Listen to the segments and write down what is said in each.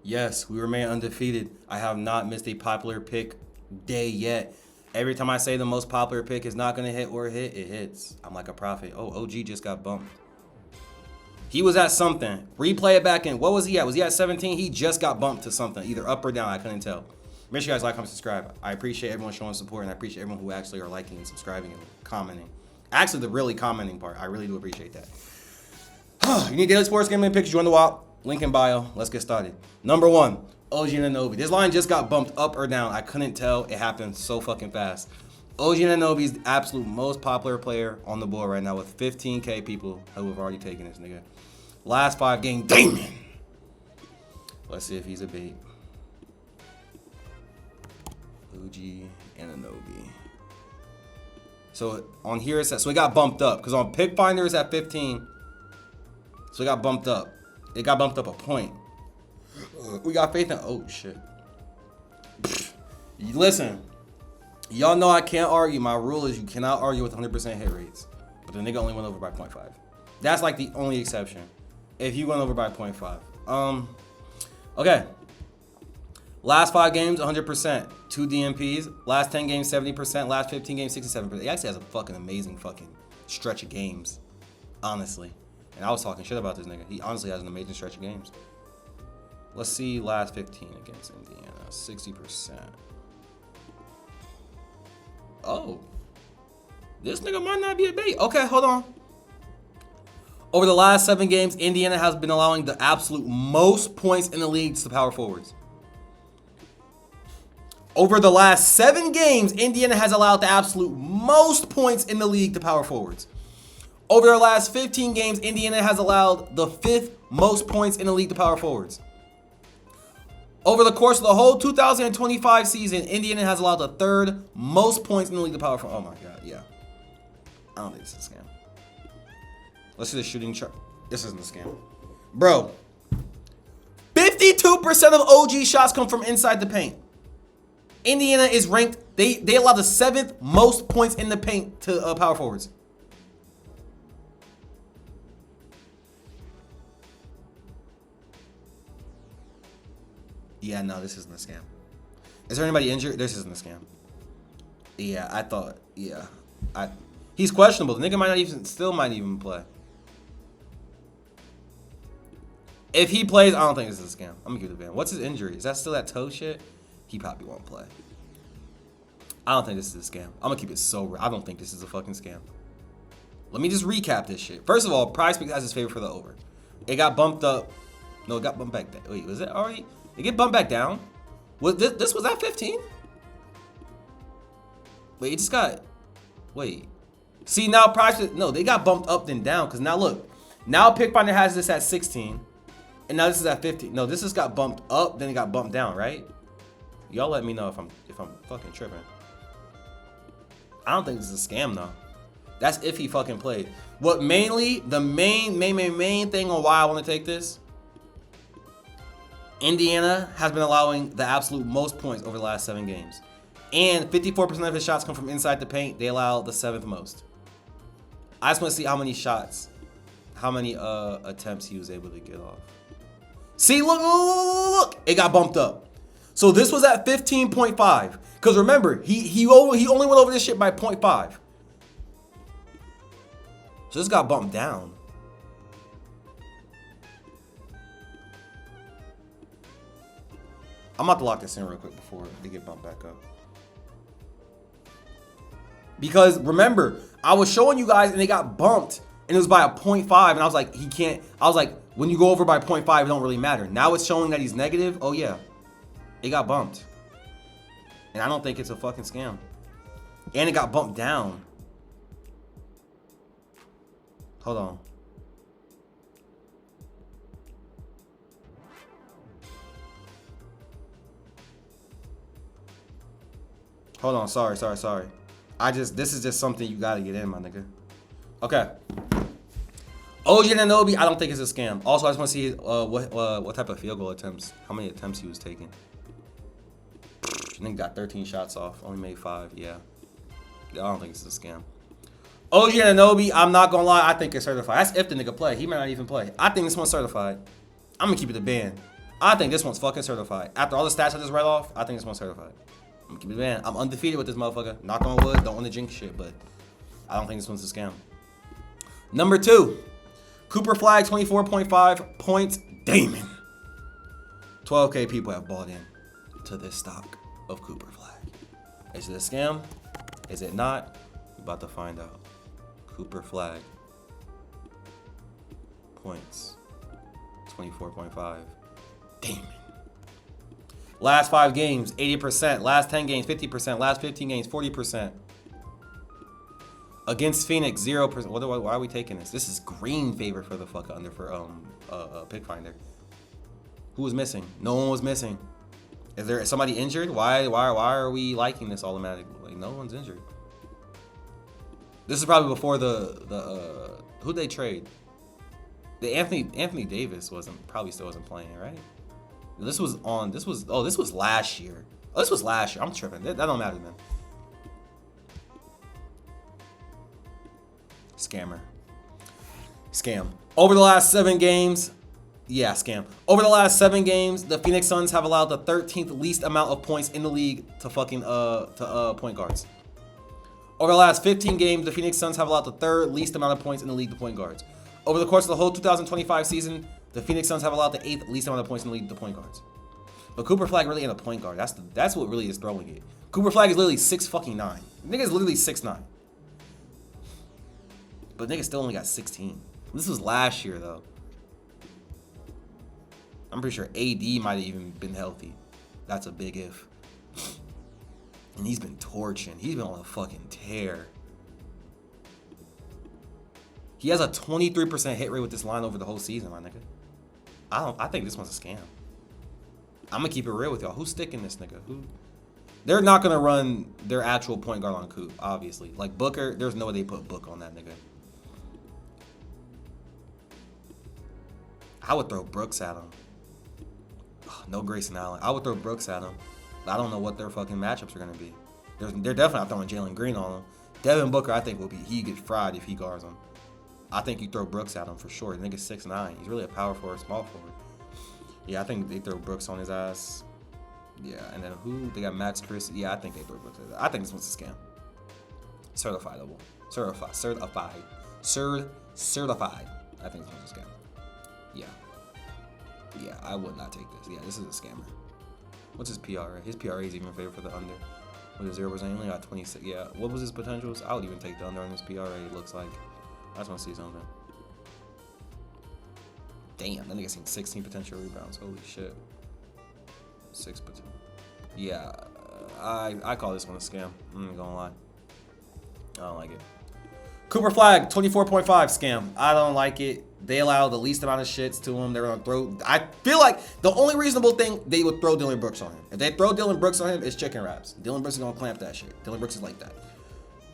Yes, we remain undefeated. I have not missed a popular pick day yet. Every time I say the most popular pick is not going to hit or hit, it hits. I'm like a prophet. Oh, OG just got bumped. He was at something. Replay it back in. What was he at? Was he at 17? He just got bumped to something, either up or down. I couldn't tell. Make sure you guys like, comment, subscribe. I appreciate everyone showing support, and I appreciate everyone who actually are liking and subscribing and commenting. Actually, the really commenting part. I really do appreciate that. You need daily sports gambling picks, join the WAP. Link in bio. Let's get started. Number 1, OG Anunoby. This line just got bumped up or down. I couldn't tell. It happened so fucking fast. OG Anunoby is the absolute most popular player on the board right now with 15K people who have already taken this nigga. Last 5 games, Damon. Let's see if he's a bait. OG Anunoby. So on here it's at, so it got bumped up because on Pick Finder it's at 15. So it got bumped up. It got bumped up a point. We got faith in. Oh shit. Listen, y'all know I can't argue. My rule is you cannot argue with 100% hit rates. But the nigga only went over by 0.5. That's like the only exception. If you went over by 0.5. Okay. Last 5 games, 100%. 2 DMPs. Last 10 games, 70%. Last 15 games, 67%. He actually has a fucking amazing fucking stretch of games. Honestly. And I was talking shit about this nigga. He honestly has an amazing stretch of games. Let's see last 15 against Indiana. 60%. Oh. This nigga might not be a bait. Okay, hold on. Over the last 7 games, Indiana has been allowing the absolute most points in the league to power forwards. Over the last 7 games, Indiana has allowed the absolute most points in the league to power forwards. Over their last 15 games, Indiana has allowed the 5th most points in the league to power forwards. Over the course of the whole 2025 season, Indiana has allowed the 3rd most points in the league to power forwards. Oh my god, yeah. I don't think this is a scam. Let's see the shooting chart. This isn't a scam. Bro, 52% of OG shots come from inside the paint. Indiana is ranked, they allow the 7th most points in the paint to power forwards. Yeah, no, this isn't a scam. Is there anybody injured? This isn't a scam. Yeah, I thought, yeah. He's questionable. The nigga might not even play. If he plays, I don't think this is a scam. I'm gonna give it a ban. What's his injury? Is that still that toe shit? He probably won't play. I don't think this is a scam. I'm gonna keep it so real. I don't think this is a fucking scam. Let me just recap this shit. First of all, PrizePicks has his favorite for the over. It got bumped up. No, it got bumped back down. Wait, was it already? It get bumped back down? Was this was at 15? Wait, it just got. Wait. See now, PrizePicks. No, they got bumped up then down. Cause now look, now PickFinder has this at 16, and now this is at 15. No, this just got bumped up, then it got bumped down, right? Y'all let me know if I'm fucking tripping. I don't think this is a scam though. That's if he fucking played. What mainly, the main thing on why I want to take this. Indiana has been allowing the absolute most points over the last 7 games. And 54% of his shots come from inside the paint. They allow the 7th most. I just want to see how many shots, how many attempts he was able to get off. See, look. It got bumped up. So this was at 15.5. Because remember, he only went over this shit by 0.5. So this got bumped down. I'm about to lock this in real quick before they get bumped back up. Because remember, I was showing you guys and they got bumped and it was by a 0.5 and I was like, he can't. I was like, when you go over by 0.5, it don't really matter. Now it's showing that he's negative. Oh yeah, it got bumped. And I don't think it's a fucking scam. And it got bumped down. Hold on. Hold on, sorry. This is just something you gotta get in, my nigga. Okay. OG Anunoby, I don't think it's a scam. Also, I just want to see what type of field goal attempts, how many attempts he was taking. Nigga got 13 shots off, only made 5. Yeah, I don't think it's a scam. OG Anunoby, I'm not gonna lie, I think it's certified. That's if the nigga play. He might not even play. I think this one's certified. I'm gonna keep it a ban. I think this one's fucking certified. After all the stats I just read off, I think this one's certified. I'm keeping it man. I'm undefeated with this motherfucker. Knock on wood. Don't want to jinx shit, but I don't think this one's a scam. Number 2, Cooper Flagg, 24.5 points. Damon. 12K people have bought in to this stock of Cooper Flagg. Is it a scam? Is it not? We're about to find out. Cooper Flagg. Points. 24.5. Damon. Last 5 games, 80%. Last 10 games, 50%. Last 15 games, 40%. Against Phoenix, 0%. Why are we taking this? This is green favor for the fuck under for pick finder. Who was missing? No one was missing. Is there somebody injured? Why are we liking this automatically? Like, no one's injured. This is probably before the who'd they trade? The Anthony Davis probably still wasn't playing, right? This was last year. Oh, this was last year. I'm tripping. That don't matter, man. Scam. Over the last 7 games, yeah, scam. Over the last 7 games, the Phoenix Suns have allowed the 13th least amount of points in the league to point guards. Over the last 15 games, the Phoenix Suns have allowed the 3rd least amount of points in the league to point guards. Over the course of the whole 2025 season, the Phoenix Suns have allowed the 8th least amount of points in the league to point guards. But Cooper Flagg really ain't a point guard. That's what really is throwing it. Cooper Flagg is literally 6'9". Nigga's literally 6'9". But nigga still only got 16. This was last year though. I'm pretty sure AD might have even been healthy. That's a big if. And he's been torching. He's been on a fucking tear. He has a 23% hit rate with this line over the whole season, my nigga. I think this one's a scam. I'm gonna keep it real with y'all. Who's sticking this nigga? Who? They're not gonna run their actual point guard on Coop, obviously. Like Booker, there's no way they put Book on that nigga. I would throw Brooks at him. No Grayson Allen. I would throw Brooks at him. I don't know what their fucking matchups are gonna be. They're definitely not throwing Jalen Green on him. Devin Booker, I think he gets fried if he guards him. I think you throw Brooks at him for sure. The nigga's 6'9". He's really a power forward, small forward. Yeah, I think they throw Brooks on his ass. Yeah, and then who? They got Max Chris. Yeah, I think they throw Brooks at his ass. I think this one's a scam. Certifiable. Certified. I think this one's a scam. Yeah, I would not take this. Yeah, this is a scammer. What's his PRA? His PRA is even in favor for the under. With a 0%, he only got 26. Yeah, what was his potentials? I would even take the under on his PRA, it looks like. I just want to see something. Damn, that nigga seen 16 potential rebounds. Holy shit. 6 potential. Yeah, I call this one a scam. I'm not gonna lie. I don't like it. Cooper Flagg, 24.5 scam. I don't like it. They allow the least amount of shits to him. They're gonna throw. I feel like the only reasonable thing they would throw Dylan Brooks on him. If they throw Dylan Brooks on him, it's chicken wraps. Dylan Brooks is gonna clamp that shit. Dylan Brooks is like that.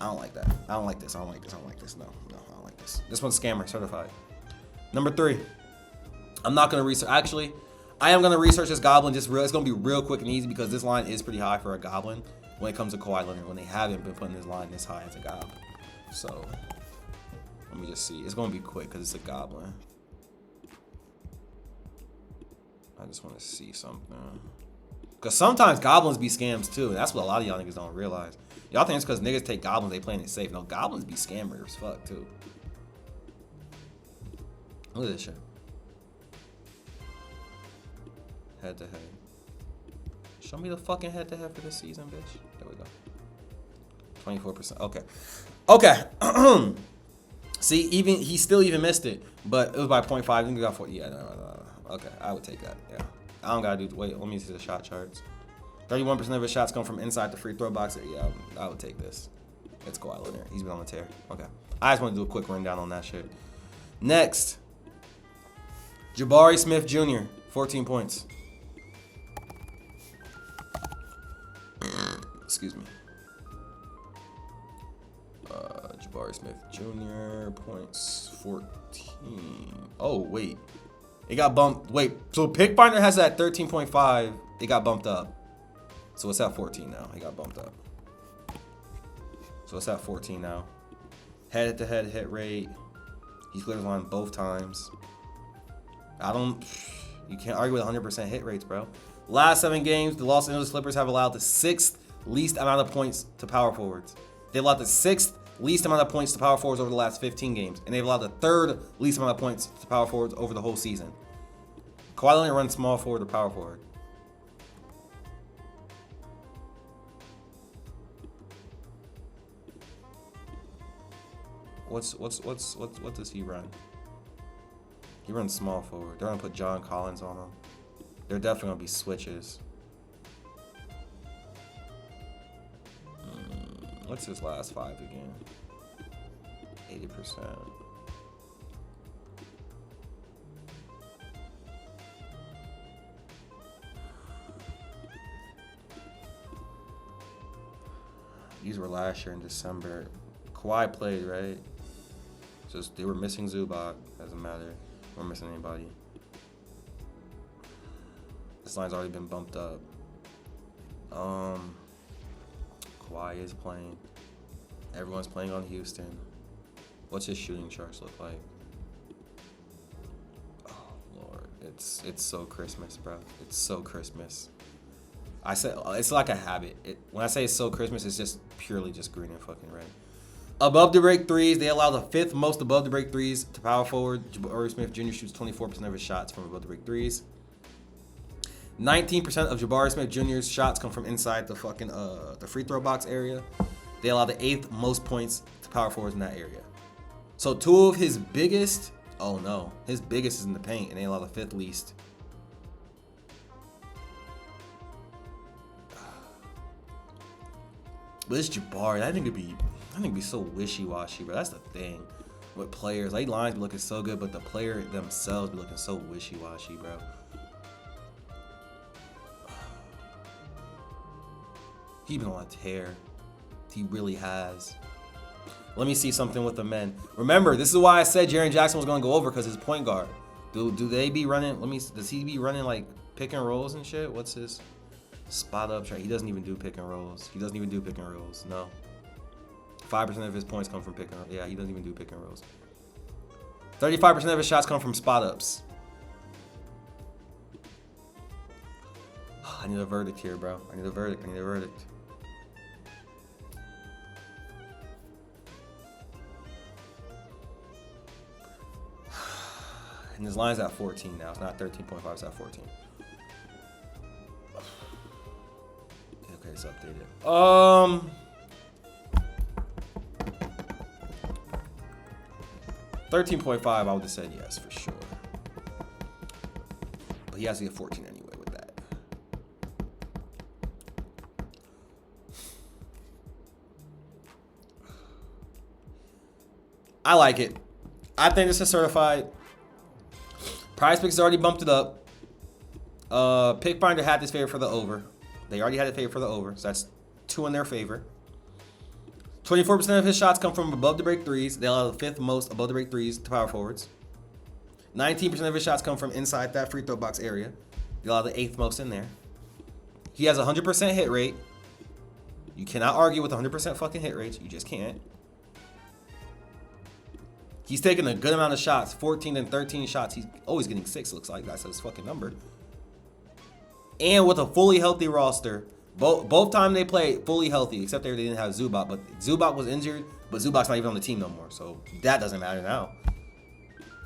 I don't like that. I don't like this. I don't like this. I don't like this. No, I don't like this. This one's scammer certified. Number 3. I'm not gonna research. Actually, I am gonna research this Goblin. It's gonna be real quick and easy because this line is pretty high for a Goblin when it comes to Kawhi Leonard. When they haven't been putting this line this high as a Gob. So let me just see. It's gonna be quick because it's a Goblin. I just want to see something. Because sometimes Goblins be scams too. And that's what a lot of y'all niggas don't realize. Y'all think it's because niggas take Goblins, they playing it safe. No, Goblins be scammers as fuck too. Look at this shit. Head to head. Show me the fucking head to head for this season, bitch. There we go. 24%. Okay. See, he still missed it, but it was by 0.5. I think he got 40. Yeah, no. Okay, I would take that. Yeah, I don't gotta do. Wait, let me see the shot charts. 31% of his shots come from inside the free throw box. Yeah, I would take this. Let's go out there. He's been on the tear. Okay, I just want to do a quick rundown on that shit. Next, Jabari Smith Jr. 14 points. Excuse me. Jabari Smith Jr. points 14. Oh wait. It got bumped. Wait, so Pick Finder has that 13.5. It got bumped up. So it's at 14 now. It got bumped up. So it's at 14 now. Head-to-head hit rate. He's cleared his line both times. You can't argue with 100% hit rates, bro. Last 7 games, the Los Angeles Clippers have allowed the 6th least amount of points to power forwards. They've allowed the 6th least amount of points to power forwards over the last 15 games. And they've allowed the 3rd least amount of points to power forwards over the whole season. Kawhi Leonard runs small forward or power forward. What does he run? He runs small forward. They're gonna put John Collins on him. They're definitely gonna be switches. What's his last 5 again? 80%. These were last year in December. Kawhi played, right? Just they were missing Zubac. Doesn't matter. We're missing anybody. This line's already been bumped up. Kawhi is playing. Everyone's playing on Houston. What's his shooting charts look like? Oh Lord, it's so Christmas, bro. It's so Christmas. I said it's like a habit. When I say it's so Christmas, it's just purely just green and fucking red. Above the break threes, they allow the 5th most above the break threes to power forward. Jabari Smith Jr. shoots 24% of his shots from above the break threes. 19% of Jabari Smith Jr.'s shots come from inside the fucking the free throw box area. They allow the 8th most points to power forwards in that area. So 2 of his biggest, oh no, his biggest is in the paint, and they allow the 5th least. But it's Jabari. I think it'd be so wishy-washy, bro. That's the thing with players. Like lines be looking so good, but the player themselves be looking so wishy-washy, bro. He's been on a tear. He really has. Let me see something with the men. Remember, this is why I said Jaren Jackson was going to go over, because his point guard. Do they be running? Does he be running like pick and rolls and shit? What's his spot up try? He doesn't even do pick and rolls. He doesn't even do pick and rolls. No. 5% of his points come from pick and rolls. Yeah, he doesn't even do pick and rolls. 35% of his shots come from spot ups. I need a verdict here, bro. I need a verdict. And his line's at 14 now. It's not 13.5, it's at 14. Okay, it's updated. 13.5, I would have said yes for sure. But he has to get 14 anyway with that. I like it. I think this is certified. PrizePicks has already bumped it up. Pick Finder had this favor for the over. They already had it favor for the over, so that's 2 in their favor. 24% of his shots come from above the break threes. They allow the 5th most above the break threes to power forwards. 19% of his shots come from inside that free throw box area. They allow the 8th most in there. He has a 100% hit rate. You cannot argue with 100% fucking hit rates. You just can't. He's taking a good amount of shots. 14 and 13 shots. He's always getting 6, looks like. That's his fucking number. And with a fully healthy roster, both time they played fully healthy, except they didn't have Zubac. But Zubac was injured, but Zubac's not even on the team no more. So that doesn't matter now.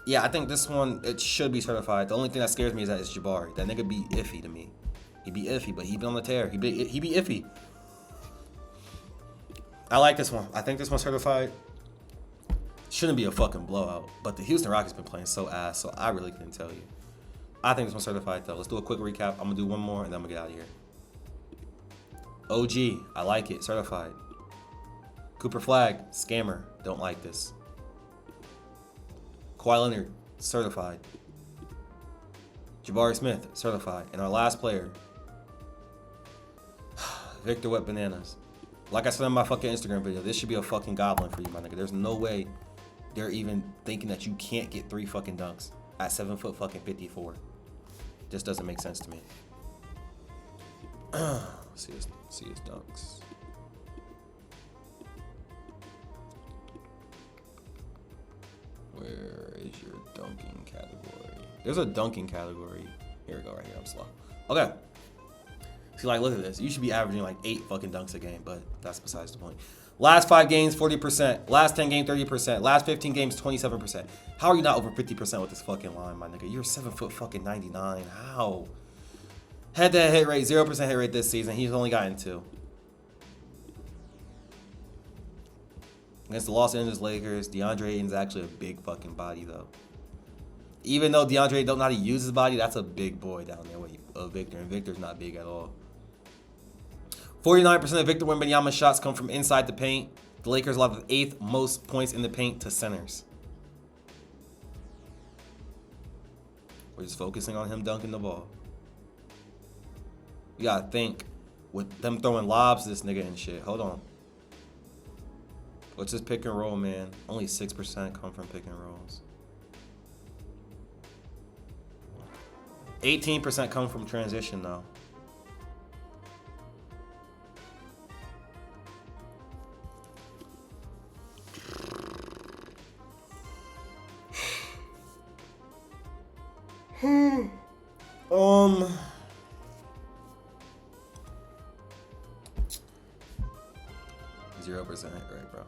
Yeah, I think this one, it should be certified. The only thing that scares me is that it's Jabari. That nigga be iffy to me. He'd be iffy, but he'd be on the tear. He'd be iffy. I like this one. I think this one's certified. Shouldn't be a fucking blowout, but the Houston Rockets been playing so ass, so I really couldn't tell you. I think this one's certified though. Let's do a quick recap. I'm gonna do one more and then I'm gonna get out of here. OG, I like it, certified. Cooper Flagg, scammer, don't like this. Kawhi Leonard, certified. Jabari Smith, certified. And our last player, Victor Wet Bananas. Like I said in my fucking Instagram video, this should be a fucking goblin for you, my nigga. There's no way they're even thinking that you can't get 3 fucking dunks at 7 foot fucking 54. Just doesn't make sense to me. See his dunks. Where is your dunking category? There's a dunking category. Here we go, right here. I'm slow. Okay. See, like, look at this. You should be averaging like 8 fucking dunks a game, but that's besides the point. Last 5 games, 40%. Last 10 games, 30%. Last 15 games, 27%. How are you not over 50% with this fucking line, my nigga? You're 7 foot fucking 99. How? Head-to-head hit rate, 0% hit rate this season. He's only gotten 2. Against the Los Angeles Lakers, DeAndre Ayton's actually a big fucking body, though. Even though DeAndre don't know how to use his body, that's a big boy down there with Victor, and Victor's not big at all. 49% of Victor Wembanyama's shots come from inside the paint. The Lakers allow the 8th most points in the paint to centers. We're just focusing on him dunking the ball. You gotta think, with them throwing lobs to this nigga and shit. Hold on. What's this pick and roll, man? Only 6% come from pick and rolls. 18% come from transition, though. Um, 0% right, bro.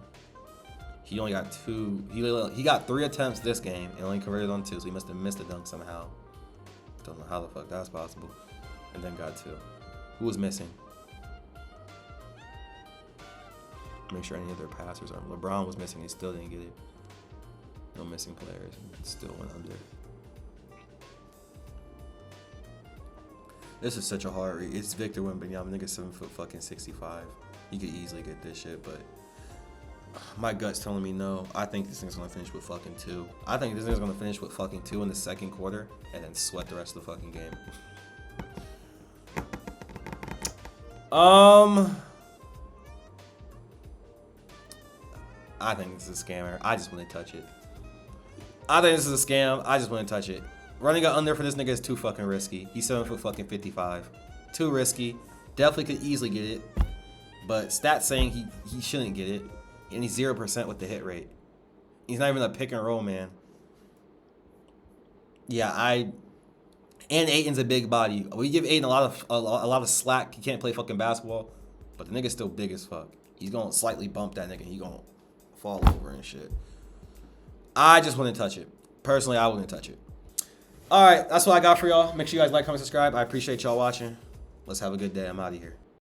He only got 2. He got 3 attempts this game and only converted on 2, so he must have missed a dunk somehow. Don't know how the fuck that's possible. And then got 2. Who was missing? Make sure any of their passers are. LeBron was missing. He still didn't get it. No missing players. Still went under. This is such a hard read. It's Victor Wembanyama. Nigga 7 foot fucking 65. You could easily get this shit, but my gut's telling me no. I think this thing's gonna finish with fucking 2. I think this thing's gonna finish with fucking 2 in the second quarter and then sweat the rest of the fucking game. I think this is a scammer. I just want to touch it. I think this is a scam. I just want to touch it. Running it under for this nigga is too fucking risky. He's 7 foot fucking 55. Too risky. Definitely could easily get it. But stats saying he shouldn't get it. And he's 0% with the hit rate. He's not even a pick and roll, man. Yeah, and Ayton's a big body. We give Ayton a lot of slack. He can't play fucking basketball. But the nigga's still big as fuck. He's gonna slightly bump that nigga. He's gonna fall over and shit. I just wouldn't touch it. Personally, I wouldn't touch it. All right, that's what I got for y'all. Make sure you guys like, comment, subscribe. I appreciate y'all watching. Let's have a good day. I'm out of here.